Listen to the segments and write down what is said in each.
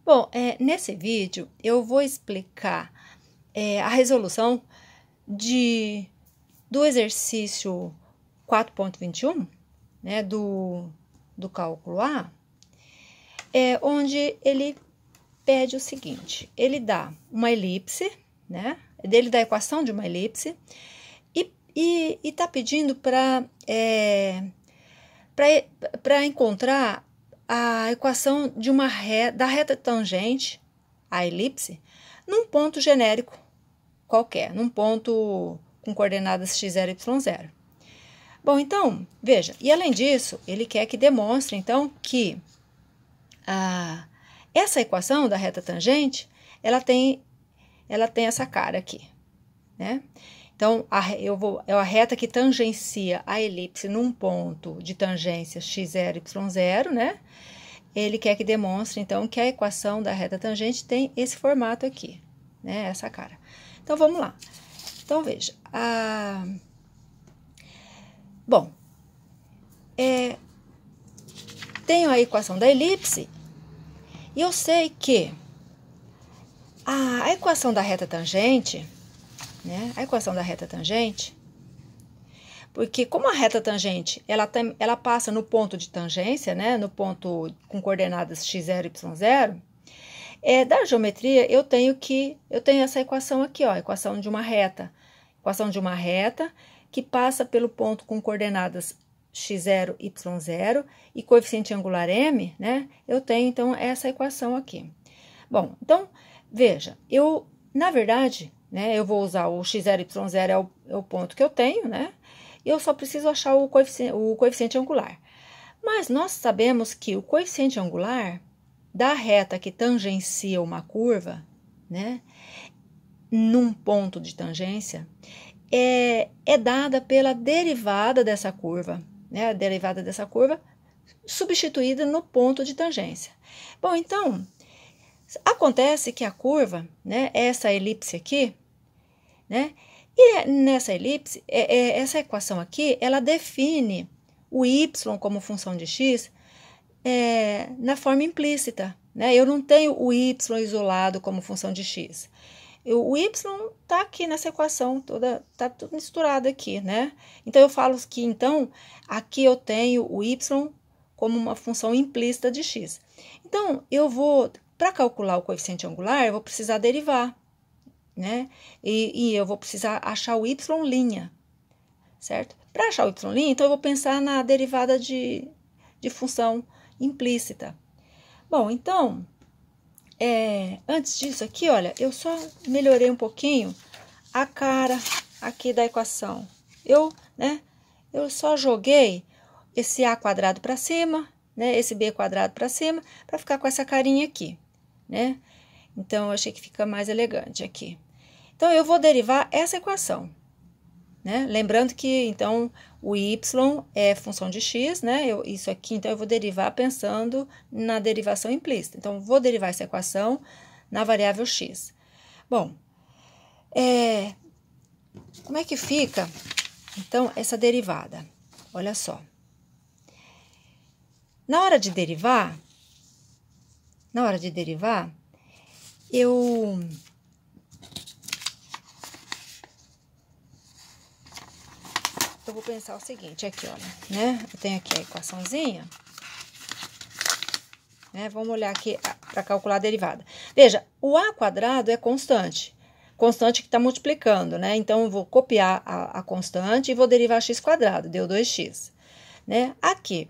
Bom, nesse vídeo eu vou explicar a resolução do exercício 4.21, né, do cálculo A, onde ele pede o seguinte: ele dá uma elipse, né? Ele dá a equação de uma elipse e está pedindo para encontrar a equação de da reta tangente à elipse num ponto genérico qualquer, num ponto com coordenadas x0 e y0. Bom, então, veja, e além disso, ele quer que demonstre, então, que essa equação da reta tangente, ela tem essa cara aqui, né? Então, é a reta que tangencia a elipse num ponto de tangência x0 e y0, né? Ele quer que demonstre, então, que a equação da reta tangente tem esse formato aqui, né? Essa cara. Então, vamos lá. Então, veja. Bom, tenho a equação da elipse e eu sei que a equação da reta tangente, né? A equação da reta tangente, porque como a reta tangente, ela passa no ponto de tangência, né? No ponto com coordenadas x0 e y0, da geometria eu tenho essa equação aqui, ó, a equação de uma reta. Equação de uma reta que passa pelo ponto com coordenadas x0 e y0 e coeficiente angular m, né? Eu tenho, então, essa equação aqui. Bom, então, veja, na verdade, né, eu vou usar o x0 e y0 é o ponto que eu tenho, né? E eu só preciso achar o coeficiente angular. Mas nós sabemos que o coeficiente angular da reta que tangencia uma curva, né, num ponto de tangência, é dada pela derivada dessa curva, né? A derivada dessa curva substituída no ponto de tangência. Bom, então, acontece que a curva, né, essa elipse aqui, né, e nessa elipse, essa equação aqui, ela define o y como função de x na forma implícita, né? Eu não tenho o y isolado como função de x. O y está aqui nessa equação toda, está tudo misturado aqui, né? Então, eu falo que, então, aqui eu tenho o y como uma função implícita de x. Então, para calcular o coeficiente angular, eu vou precisar derivar, né? E eu vou precisar achar o y', certo? Para achar o y', então, eu vou pensar na derivada de função implícita. Bom, então, antes disso aqui, olha, eu só melhorei um pouquinho a cara aqui da equação. Eu só joguei esse a quadrado para cima, né, esse b quadrado para cima, para ficar com essa carinha aqui, né? Então, eu achei que fica mais elegante aqui. Então, eu vou derivar essa equação, né? Lembrando que, então, o y é função de x, né? Isso aqui, então, eu vou derivar pensando na derivação implícita. Então, vou derivar essa equação na variável x. Bom, como é que fica, então, essa derivada? Olha só. Na hora de derivar, eu vou pensar o seguinte, aqui, olha, né? Eu tenho aqui a equaçãozinha, né? Vamos olhar aqui para calcular a derivada. Veja, o a quadrado é constante que está multiplicando, né? Então, eu vou copiar a constante e vou derivar x quadrado, deu 2x, né? Aqui,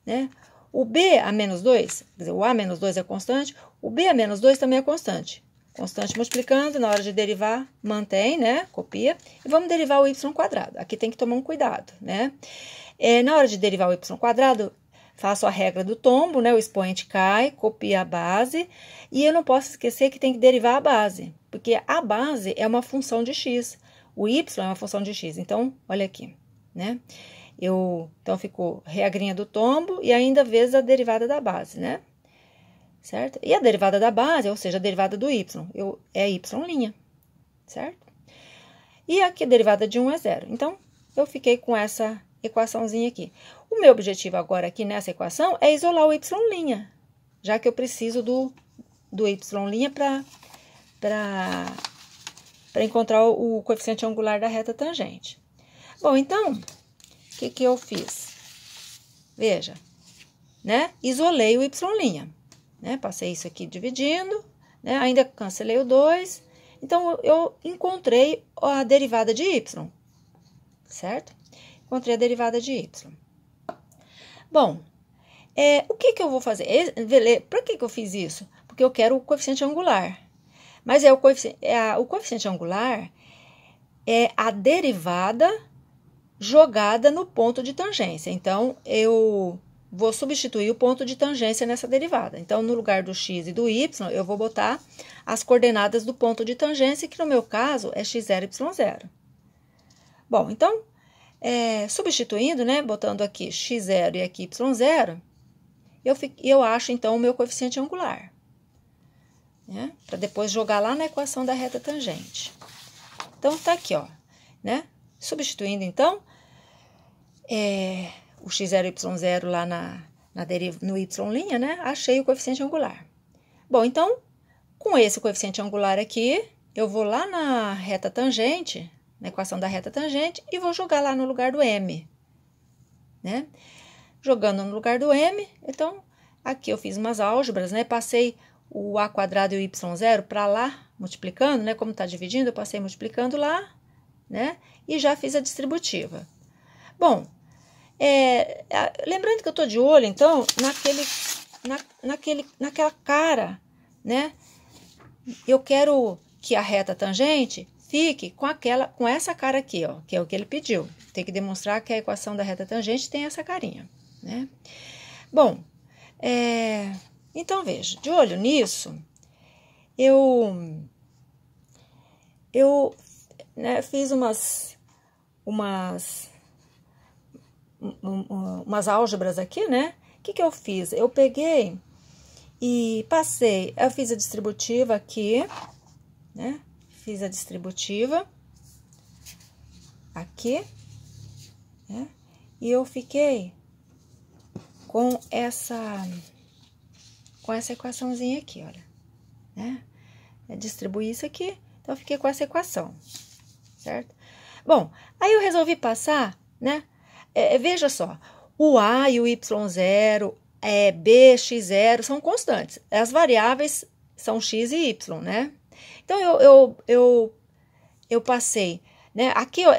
né? O b a menos 2, quer dizer, o a menos 2 é constante, o b a menos 2 também é constante. Constante multiplicando, na hora de derivar, mantém, né? Copia. E vamos derivar o y quadrado. Aqui tem que tomar um cuidado, né? Na hora de derivar o y quadrado, faço a regra do tombo, né? O expoente cai, copia a base. E eu não posso esquecer que tem que derivar a base, porque a base é uma função de x. O y é uma função de x. Então, olha aqui, né? Então, ficou regrinha do tombo e ainda vezes a derivada da base, né? Certo? E a derivada da base, ou seja, a derivada do y, é y', certo? E aqui a derivada de 1 é 0. Então, eu fiquei com essa equaçãozinha aqui. O meu objetivo agora aqui nessa equação é isolar o y', já que eu preciso do y' para encontrar o coeficiente angular da reta tangente. Bom, então, o que eu fiz? Veja, né? Isolei o y', né? Passei isso aqui dividindo, né? Ainda cancelei o 2. Então, eu encontrei a derivada de y, certo? Encontrei a derivada de y. Bom, o que eu vou fazer? Para que eu fiz isso? Porque eu quero o coeficiente angular. Mas o coeficiente angular é a derivada jogada no ponto de tangência. Então, eu vou substituir o ponto de tangência nessa derivada. Então, no lugar do x e do y, eu vou botar as coordenadas do ponto de tangência, que no meu caso é x0, y0. Bom, então, substituindo, né, botando aqui x0 e aqui y0, eu acho, então, o meu coeficiente angular, né, para depois jogar lá na equação da reta tangente. Então, tá aqui, ó, né, substituindo, então, o x0 e y0 lá no y', né, achei o coeficiente angular. Bom, então, com esse coeficiente angular aqui, eu vou lá na reta tangente, na equação da reta tangente, e vou jogar lá no lugar do m, né? Jogando no lugar do m, então, aqui eu fiz umas álgebras, né? Passei o a quadrado e o y0 para lá, multiplicando, né? Como tá dividindo, eu passei multiplicando lá, né? E já fiz a distributiva. Bom, lembrando que eu tô de olho, então, naquela cara, né? Eu quero que a reta tangente fique com essa cara aqui, ó, que é o que ele pediu. Tem que demonstrar que a equação da reta tangente tem essa carinha, né? Bom, então veja, de olho nisso, eu né, fiz umas álgebras aqui, né? O que eu fiz? Eu peguei e passei, eu fiz a distributiva aqui, né? Fiz a distributiva aqui, né? E eu fiquei com essa equaçãozinha aqui, olha, né? Distribuí isso aqui, então eu fiquei com essa equação, certo? Bom, aí eu resolvi passar, né? Veja só, o a e o y0, b, x0 são constantes. As variáveis são x e y, né? Então, eu passei, né? Aqui, ó,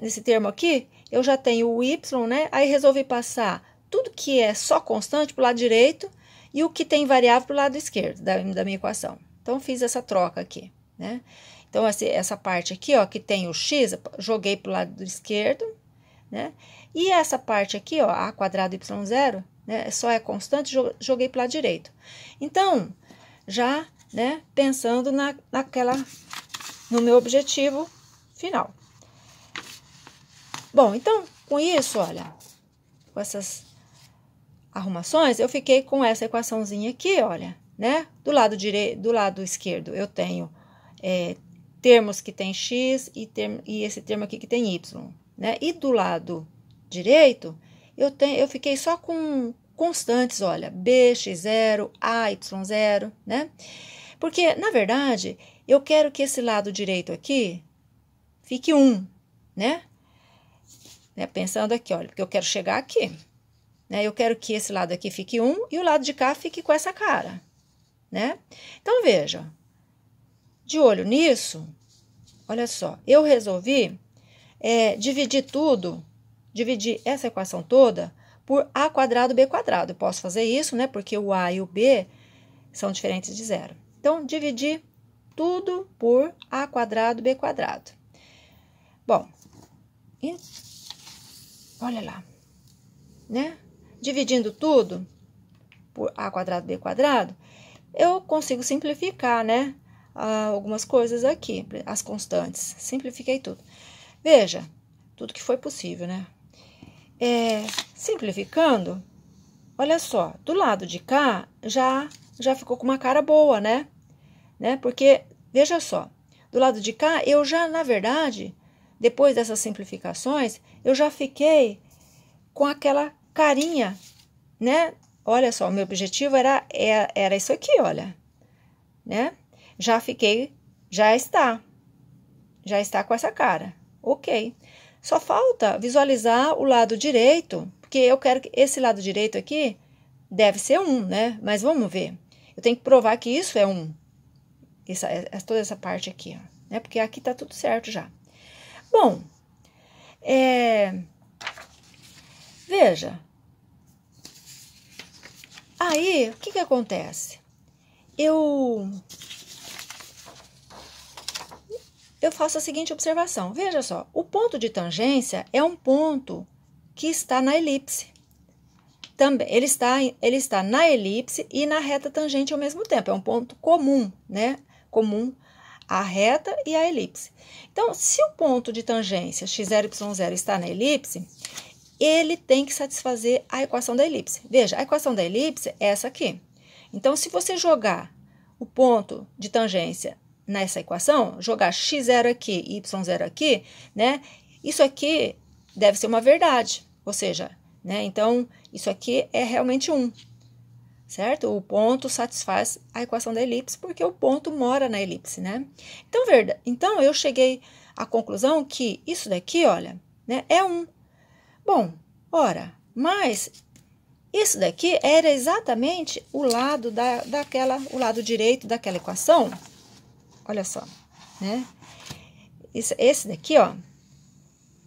nesse termo aqui, eu já tenho o y, né? Aí, resolvi passar tudo que é só constante para o lado direito e o que tem variável para o lado esquerdo da minha equação. Então, fiz essa troca aqui, né? Então, essa parte aqui, ó, que tem o x, joguei para o lado esquerdo, né? E essa parte aqui, ó, a quadrado y0, né? Só é constante, joguei para o lado direito. Então, já, né, pensando no meu objetivo final. Bom, então, com isso, olha, com essas arrumações, eu fiquei com essa equaçãozinha aqui, olha, né? Do lado esquerdo, eu tenho termos que tem x e esse termo aqui que tem y, né? E do lado direito, eu fiquei só com constantes, olha, b, x0, a, y0, né? Porque, na verdade, eu quero que esse lado direito aqui fique 1, né? Pensando aqui, olha, porque eu quero chegar aqui, né? Eu quero que esse lado aqui fique 1 e o lado de cá fique com essa cara, né? Então, veja, de olho nisso, olha só, eu resolvi dividir essa equação toda por a quadrado b quadrado. Eu posso fazer isso, né? Porque o a e o b são diferentes de zero. Então, dividi tudo por a quadrado b quadrado. Bom, olha lá, né? Dividindo tudo por a quadrado b quadrado, eu consigo simplificar, né? Algumas coisas aqui, as constantes. Simplifiquei tudo. Veja, tudo que foi possível, né? Simplificando, olha só, do lado de cá já ficou com uma cara boa, né? Porque, veja só, do lado de cá, eu já, na verdade, depois dessas simplificações, eu já fiquei com aquela carinha, né? olha só, o meu objetivo era isso aqui, olha, né? Já está com essa cara, ok. Só falta visualizar o lado direito, porque eu quero que esse lado direito aqui deve ser 1, né? Mas vamos ver. Eu tenho que provar que isso é 1. Toda essa parte aqui, ó, né? Porque aqui tá tudo certo já. Bom, veja. Aí, o que acontece? Eu faço a seguinte observação. Veja só, o ponto de tangência é um ponto que está na elipse. Também, ele está na elipse e na reta tangente ao mesmo tempo. É um ponto comum, né? Comum à reta e à elipse. Então, se o ponto de tangência x0, y0 está na elipse, ele tem que satisfazer a equação da elipse. Veja, a equação da elipse é essa aqui. Então, se você jogar o ponto de tangência nessa equação, jogar x0 aqui e y0 aqui, né? Isso aqui deve ser uma verdade, ou seja, né? Então, isso aqui é realmente 1, certo? O ponto satisfaz a equação da elipse porque o ponto mora na elipse, né? Então, eu cheguei à conclusão que isso daqui, olha, né, é 1. Bom, ora, mas isso daqui era exatamente o lado o lado direito daquela equação. Olha só, né? Esse daqui, ó,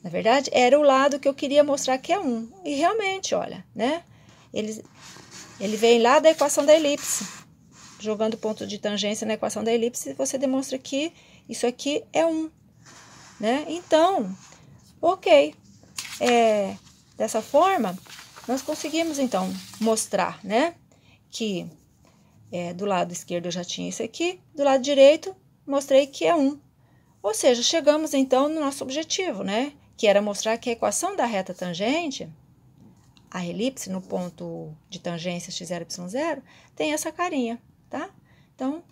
na verdade, era o lado que eu queria mostrar que é 1. E realmente, olha, né? Ele vem lá da equação da elipse. Jogando ponto de tangência na equação da elipse, você demonstra que isso aqui é 1, né? Então, ok. Dessa forma, nós conseguimos, então, mostrar, né? Que do lado esquerdo eu já tinha isso aqui, do lado direito, mostrei que é 1. Ou seja, chegamos, então, no nosso objetivo, né? Que era mostrar que a equação da reta tangente, a elipse no ponto de tangência x0, y0, tem essa carinha, tá? Então,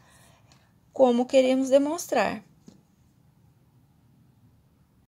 como queríamos demonstrar.